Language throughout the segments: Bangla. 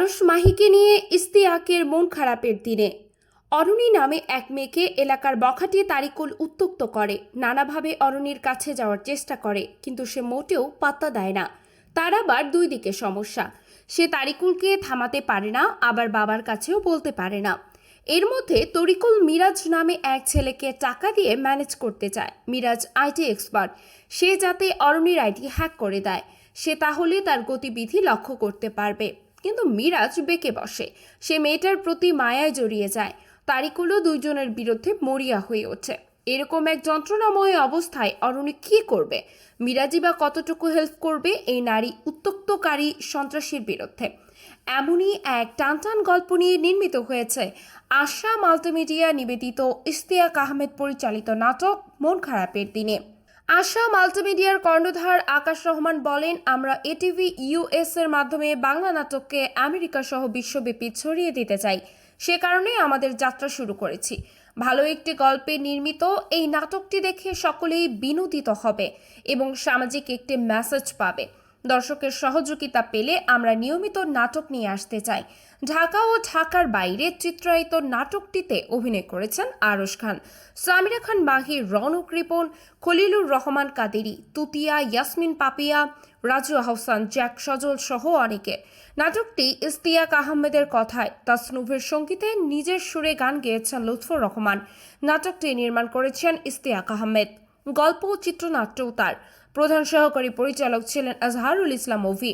আরশ মাহিকে নিয়ে ইশতিয়াকের মন খারাপের দিনে অরুণী নামে এক মেয়েকে এলাকার বখাটে তারিকুল উত্ত্যক্ত করে, নানাভাবে অরুণীর কাছে যাওয়ার চেষ্টা করে, কিন্তু সে মোটেও পাত্তা দেয় না। তার আবার দুই দিকে সমস্যা, সে তারিকুলকে থামাতে পারে না, আবার বাবার কাছেও বলতে পারে না। এর মধ্যে তরিকুল মিরাজ নামে এক ছেলেকে টাকা দিয়ে ম্যানেজ করতে চায়। মিরাজ আইটি এক্সপার্ট, সে যাতে অরুণীর আইটি হ্যাক করে দেয়, সে তাহলে তার গতিবিধি লক্ষ্য করতে পারবে। কিন্তু মিরাজ বেঁকে বসে, সে মেয়েটার প্রতি মায়ায় জড়িয়ে যায়। তারিকুলও দুইজনের বিরুদ্ধে মরিয়া হয়ে ওঠে। এরকম এক যন্ত্রণাময় অবস্থায় অরুণী কি করবে? মিরাজি বা কতটুকু হেল্প করবে এই নারী উত্ত্যক্তকারী সন্ত্রাসীর বিরুদ্ধে? এমনই এক টানটান গল্প নিয়ে নির্মিত হয়েছে আশা মাল্টিমিডিয়া নিবেদিত ইশতিয়াক আহমেদ পরিচালিত নাটক মন খারাপের দিনে। আশা মাল্টিমিডিয়ার কর্ণধার আকাশ রহমান বলেন, আমরা এটিভি ইউএস এর মাধ্যমে বাংলা নাটককে আমেরিকা সহ বিশ্বব্যাপী ছড়িয়ে দিতে চাই। সে কারণে আমাদের যাত্রা শুরু করেছি। ভালো একটি গল্পে নির্মিত এই নাটকটি দেখে সকলেই বিনোদিত হবে এবং সামাজিক একটি মেসেজ পাবে। দর্শকের সহযোগিতা পেলে আমরা নিয়মিত নাটক নিয়ে আসতে চাই। ঢাকা ও ঢাকার বাইরে চিত্রায়িত নাটকটিতে অভিনয় করেছেন আরশ খান, সামিরা খান মাহি, রৌনক রিপন, খলিলুর রহমান কাদেরি, তুতিয়া, ইয়াসমিন পাপিয়া, রাজু আহসান, জ্যাক সজল সহ অনেকে। নাটকটি ইশতিয়াক আহমেদের কথায় তাসনুভের সঙ্গীতে নিজের সুরে গান গেয়েছেন লুৎফর রহমান। নাটকটি নির্মাণ করেছেন ইশতিয়াক আহমেদ। গল্প ও চিত্রনাট্যও তার। প্রধান সহকারী পরিচালক ছিলেন আজহারুল ইসলাম ওভি।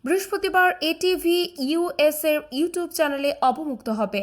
বৃহস্পতিবার এটিভি ইউএস এর ইউটিউব চ্যানেলে অবমুক্ত হবে।